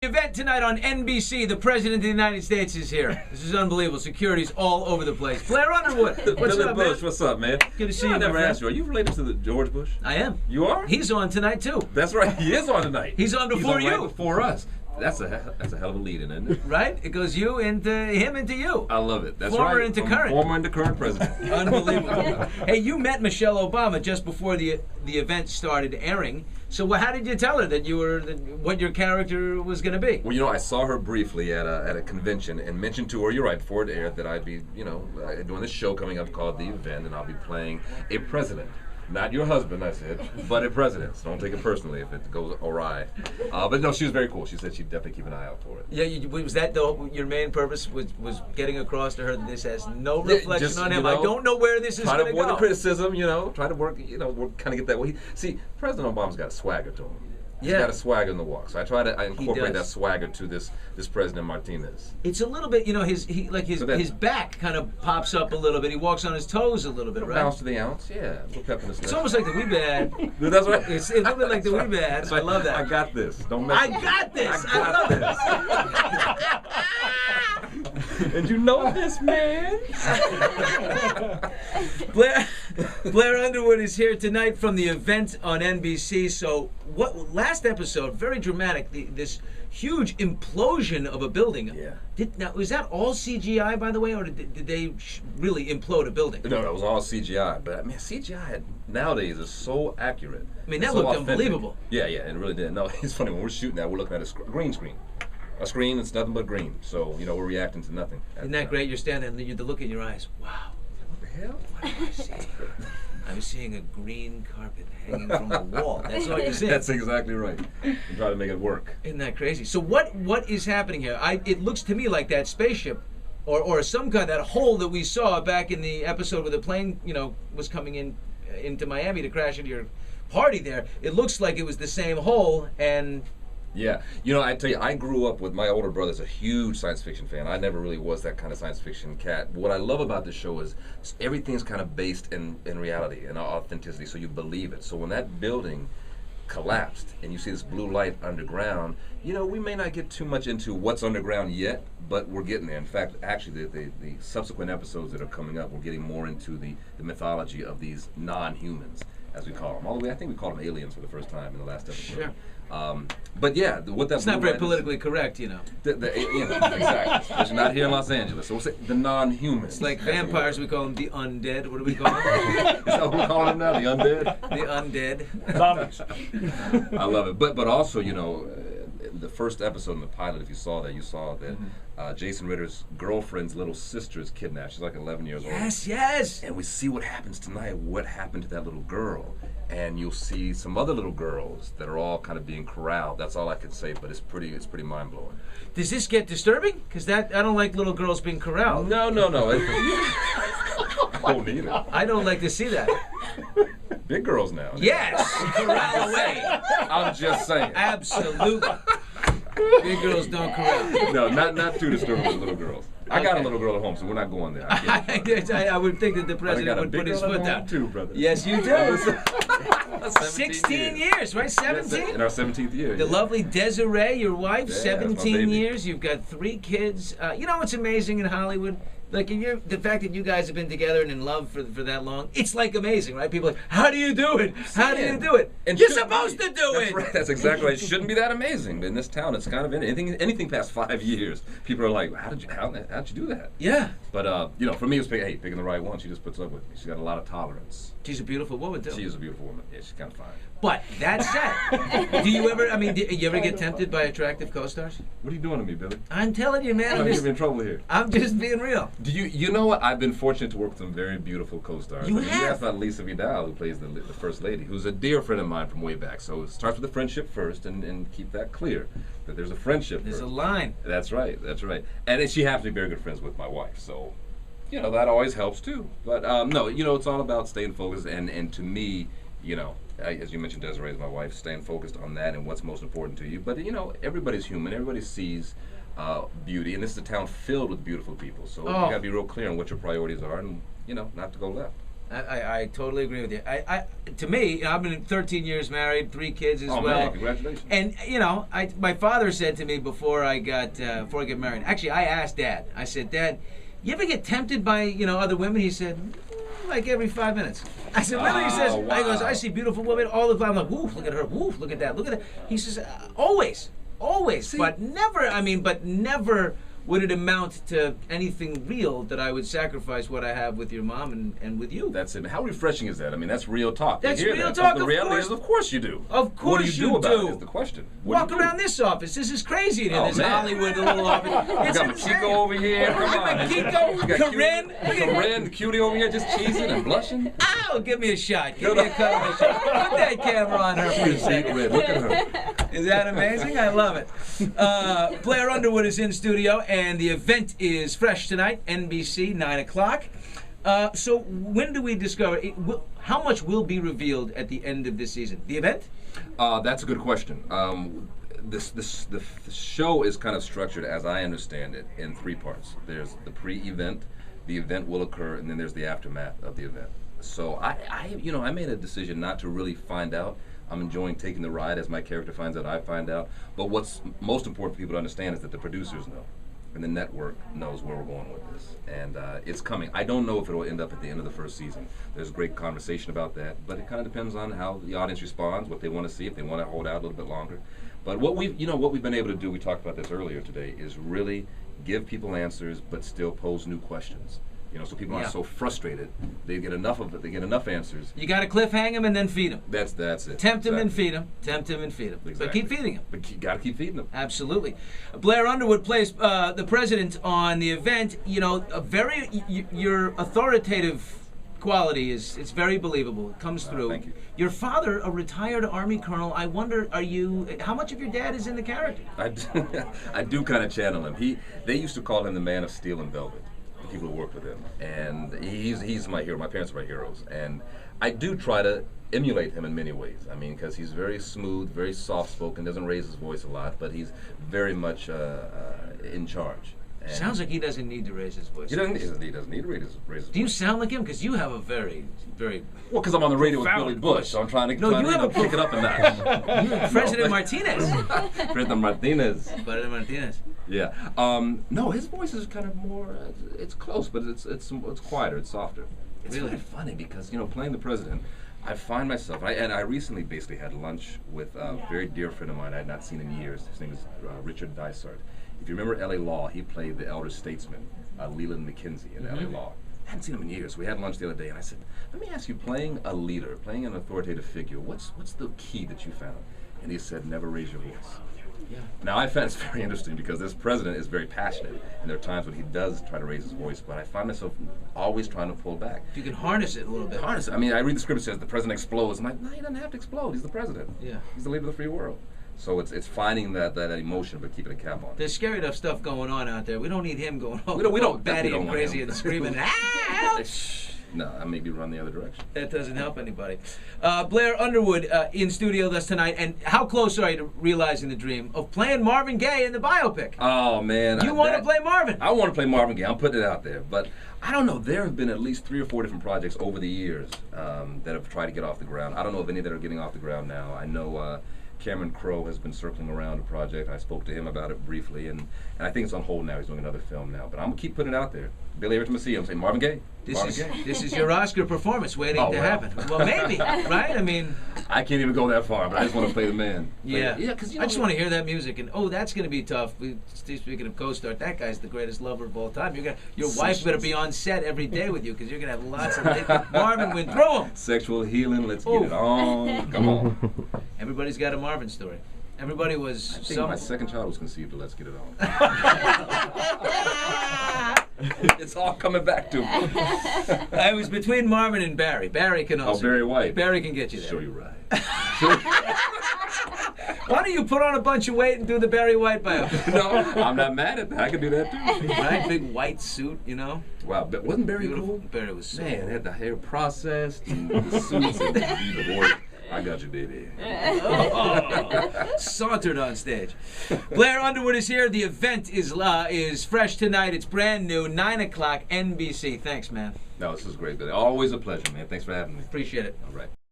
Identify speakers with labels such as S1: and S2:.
S1: Event tonight on NBC. The President of the United States is here. This is unbelievable. Security's all over the place. Blair Underwood. What's
S2: Billy
S1: up,
S2: Bush,
S1: man?
S2: what's up, man?
S1: Good to see
S2: I
S1: you,
S2: never
S1: my friend.
S2: asked you. Are you related to the George Bush?
S1: I am.
S2: You are?
S1: He's on tonight, too.
S2: That's right. He is on tonight.
S1: He's on before
S2: He's on
S1: you.
S2: Right before us. That's a hell of a lead-in, isn't it?
S1: Right? It goes you into him into you.
S2: I love it. That's
S1: Former
S2: right.
S1: into
S2: From
S1: current.
S2: Former into current president.
S1: Unbelievable. Hey, you met Michelle Obama just before the event started airing. So how did you tell her that you were what your character was going to be?
S2: Well, I saw her briefly at a convention and mentioned to her, you're right, before it aired, that I'd be, doing this show coming up called The Event, and I'll be playing a president. Not your husband, I said, but a president. So don't take it personally if it goes awry. But no, she was very cool. She said she'd definitely keep an eye out for it.
S1: Yeah, was that your main purpose was getting across to her that this has no reflection
S2: just,
S1: on him? I don't know where this is going to go.
S2: Try to avoid the criticism, try to work, kind of get that way. See, President Obama's got a swagger to him. He's got a swagger in the walk. So I incorporate that swagger to this President Martinez.
S1: It's a little bit, his back kind of pops up a little bit. He walks on his toes a little bit, right?
S2: Bounce to the ounce, yeah. Pep in the
S1: it's almost like the wee bad.
S2: That's right.
S1: It's a little bit like the wee bad. I love that.
S2: I got this. Don't mess
S1: I got this. I
S2: love this. And you know this, man.
S1: Blair Underwood is here tonight from the event on NBC. So, last episode, very dramatic. This huge implosion of a building.
S2: Yeah.
S1: Now, was that all CGI, by the way, or did they really implode a building?
S2: No, it was all CGI. But man, CGI nowadays is so accurate.
S1: I mean, that looked unbelievable.
S2: Yeah, it really did. No, it's funny when we're shooting that, we're looking at a green screen. A screen that's nothing but green. So we're reacting to nothing.
S1: Isn't that great? You're standing there, the look in your eyes. Wow.
S2: What the hell?
S1: What am I seeing? I'm seeing a green carpet hanging from the wall. That's all you're seeing.
S2: That's exactly right. And try to make it work.
S1: Isn't that crazy? So what is happening here? It looks to me like that spaceship, or some kind of that hole that we saw back in the episode where the plane, was coming into Miami to crash into your party there. It looks like it was the same hole, and
S2: yeah, I tell you, I grew up with my older brother's a huge science fiction fan. I never really was that kind of science fiction cat. What I love about this show is everything's kind of based in reality and authenticity, so you believe it. So when that building collapsed and you see this blue light underground, we may not get too much into what's underground yet, but we're getting there. In fact, actually, the subsequent episodes that are coming up, we're getting more into the mythology of these non-humans, as we call them. All the way, I think we called them aliens for the first time in the last episode.
S1: Sure.
S2: But yeah, what that
S1: it's not very politically correct,
S2: exactly. Especially not here in Los Angeles. So we'll say the non-humans.
S1: It's like vampires. We call them the undead. What do we call them?
S2: Is that what we're calling them now? The undead.
S1: The undead.
S3: Zombies.
S2: I love it. But also, the first episode in the pilot, if you saw that, Jason Ritter's girlfriend's little sister is kidnapped. She's like 11 years old.
S1: Yes.
S2: And we see what happens tonight. What happened to that little girl? And you'll see some other little girls that are all kind of being corralled. That's all I can say, but it's pretty mind blowing.
S1: Does this get disturbing? Because I don't like little girls being corralled.
S2: No. I don't either.
S1: I don't like to see that.
S2: Big girls now.
S1: Yes, corral away.
S2: I'm just saying.
S1: Absolutely. Big girls don't corral.
S2: No, not too disturbing with little girls. I got a little girl at home, so we're not going there.
S1: I would think that the president would put his foot down.
S2: Too, brother.
S1: Yes, you do. 16 years, right? 17?
S2: In our 17th year.
S1: The lovely Desiree, your wife, 17
S2: baby.
S1: years. You've got 3 kids. What's amazing in Hollywood? Like, the fact that you guys have been together and in love for that long, it's like amazing, right? People are like, how do you do it? How do you do it?
S2: And
S1: you're supposed to do it.
S2: Right. That's exactly right. It shouldn't be that amazing. But in this town, it's kind of anything past 5 years. People are like, how'd you do that?
S1: Yeah.
S2: But for me, it was picking the right one. She just puts up with me. She's got a lot of tolerance.
S1: She's a beautiful woman too.
S2: She is a beautiful woman. Yeah, she's kind of fine.
S1: But that said, do you ever get tempted by attractive co-stars?
S2: What are you doing to me, Billy?
S1: I'm telling you, man.
S2: I'm just in trouble here.
S1: I'm just being real.
S2: Do you know what? I've been fortunate to work with some very beautiful co-stars.
S1: You
S2: You
S1: have?
S2: asked about Lisa Vidal, who plays the first lady, who's a dear friend of mine from way back. So it starts with a friendship first, and keep that clear that there's a friendship.
S1: There's
S2: first.
S1: a line.
S2: That's right. And then she happens to be very good friends with my wife. So that always helps too. But no, it's all about staying focused. And to me, as you mentioned, Desiree is my wife, staying focused on that and what's most important to you. But everybody's human. Everybody sees beauty, and this is a town filled with beautiful people. So you got to be real clear on what your priorities are, and not to go left.
S1: I totally agree with you. To me, I've been 13 years married, 3 kids as well.
S2: Man, congratulations.
S1: And my father said to me before I get married. Actually, I asked Dad. I said, Dad, you ever get tempted by other women? He said, like every 5 minutes. I said, really? He says,
S2: wow.
S1: I goes, I see beautiful women all the time. I'm like, woof, look at her, woof, look at that, look at that. He says, always,
S2: See?
S1: but never would it amount to anything real that I would sacrifice what I have with your mom and with you.
S2: That's it. How refreshing is that? I mean, that's real talk.
S1: That's
S2: You hear
S1: real
S2: that.
S1: talk,
S2: The
S1: of
S2: reality
S1: course.
S2: is, of course you do.
S1: Of course
S2: What do you do about it is the question. What
S1: Walk
S2: do you do?
S1: around this office. This is crazy in here.
S2: Oh,
S1: This
S2: man.
S1: Hollywood little office.
S2: You
S1: It's
S2: got
S1: insane.
S2: Makiko over here. Come on.
S1: Makiko,
S2: You got
S1: Corinne.
S2: Corinne, the cutie over here, just cheesing and blushing.
S1: Ow, give me a shot. Give me a cut of a shot. Put that camera on her for a second.
S2: Look at her.
S1: Is that amazing? I love it. Blair Underwood is in studio, and the event is fresh tonight, NBC, 9 o'clock. So when do we discover, how much will be revealed at the end of this season? The event?
S2: That's a good question. The show is kind of structured, as I understand it, in 3 parts. There's the pre-event, the event will occur, and then there's the aftermath of the event. So I made a decision not to really find out. I'm enjoying taking the ride as my character finds out, I find out. But what's most important for people to understand is that the producers know, and the network knows where we're going with this. And it's coming. I don't know if it'll end up at the end of the first season. There's great conversation about that, but it kind of depends on how the audience responds, what they want to see, if they want to hold out a little bit longer. But what we've been able to do, we talked about this earlier today, is really give people answers, but still pose new questions. So people aren't so frustrated. They get enough of it. They get enough answers.
S1: You got to cliffhang them and then feed them.
S2: That's it.
S1: Tempt them and feed them. Tempt them and feed them.
S2: Exactly.
S1: But keep feeding them.
S2: But you got to keep feeding them.
S1: Absolutely. Blair Underwood plays the president on the event. Your authoritative quality it's very believable. It comes through.
S2: Thank you.
S1: Your father, a retired Army colonel. I wonder, how much of your dad is in the character?
S2: I do kind of channel him. They used to call him the man of steel and velvet. People who work with him, and he's my hero. My parents are my heroes, and I do try to emulate him in many ways. I mean, because he's very smooth, very soft-spoken, doesn't raise his voice a lot, but he's very much in charge. And
S1: sounds like he doesn't need to raise his voice.
S2: He doesn't need to raise his voice.
S1: Do you sound like him? Because you have a very, very...
S2: Well, because I'm on the radio with
S1: profound
S2: Billy Bush,
S1: voice.
S2: so I'm trying to pick it up a notch.
S1: President Martinez.
S2: President Martinez.
S1: President Martinez.
S2: Yeah. No, his voice is kind of more. It's close, but it's quieter. It's softer. It's
S1: Really?
S2: really funny because playing the president, I find myself. I recently basically had lunch with a very dear friend of mine I had not seen in years. His name is Richard Dysart. If you remember L.A. Law, he played the elder statesman, Leland McKenzie in L.A. Law. I hadn't seen him in years. We had lunch the other day, and I said, "Let me ask you, playing a leader, playing an authoritative figure, what's the key that you found?" And he said, "Never raise your voice."
S1: Yeah.
S2: Now, I find it's very interesting because this president is very passionate, and there are times when he does try to raise his voice, but I find myself always trying to pull back.
S1: If you can harness it a little bit.
S2: Harness it. I mean, I read the script that says the president explodes. I'm like, no, he doesn't have to explode. He's the president.
S1: Yeah.
S2: He's the leader of the free world. So it's finding that emotion, but keeping a cap on it.
S1: There's scary enough stuff going on out there. We don't need him going
S2: We don't
S1: batty and
S2: want
S1: crazy
S2: him.
S1: and screaming. Ah!
S2: No, I maybe run the other direction.
S1: That doesn't help anybody. Blair Underwood in studio with us tonight. And how close are you to realizing the dream of playing Marvin Gaye in the biopic?
S2: Oh, man.
S1: You want to play Marvin?
S2: I want to play Marvin Gaye. I'm putting it out there. But I don't know. There have been at least 3 or 4 different projects over the years that have tried to get off the ground. I don't know of any that are getting off the ground now. I know Cameron Crowe has been circling around a project. I spoke to him about it briefly, and I think it's on hold now. He's doing another film now. But I'm going to keep putting it out there. Billy, every time I see him, I'm saying, Marvin Gaye.
S1: This is your Oscar performance waiting to
S2: well.
S1: happen. Well, maybe, right? I mean...
S2: I can't even go that far, but I just want to play the man.
S1: Yeah.
S2: Because
S1: I just want to hear that music, and that's going to be tough. Speaking of co-star, that guy's the greatest lover of all time. Your wife better be on set every day with you, because you're going to have lots of... Marvin went through them.
S2: Sexual healing, let's get it on. Come on.
S1: Everybody's got a Marvin story. Everybody was...
S2: I think my second child was conceived of Let's Get It On. It's all coming back to me.
S1: I was between Marvin and Barry. Barry can also...
S2: Oh, Barry White.
S1: Barry can get you there.
S2: Sure, you're right.
S1: Why don't you put on a bunch of weight and do the Barry White biopic?
S2: No, I'm not mad at that. I can do that too.
S1: Right? Big white suit,
S2: Wow, but wasn't Barry
S1: Beautiful.
S2: cool?
S1: Barry was so
S2: Man,
S1: cool.
S2: had the hair processed and the suits and the boy. I got you, baby.
S1: Sauntered on stage. Blair Underwood is here. The event is fresh tonight. It's brand new, 9 o'clock, NBC. Thanks, man.
S2: No, this is great, Billy. Always a pleasure, man. Thanks for having me.
S1: Appreciate it.
S2: All right.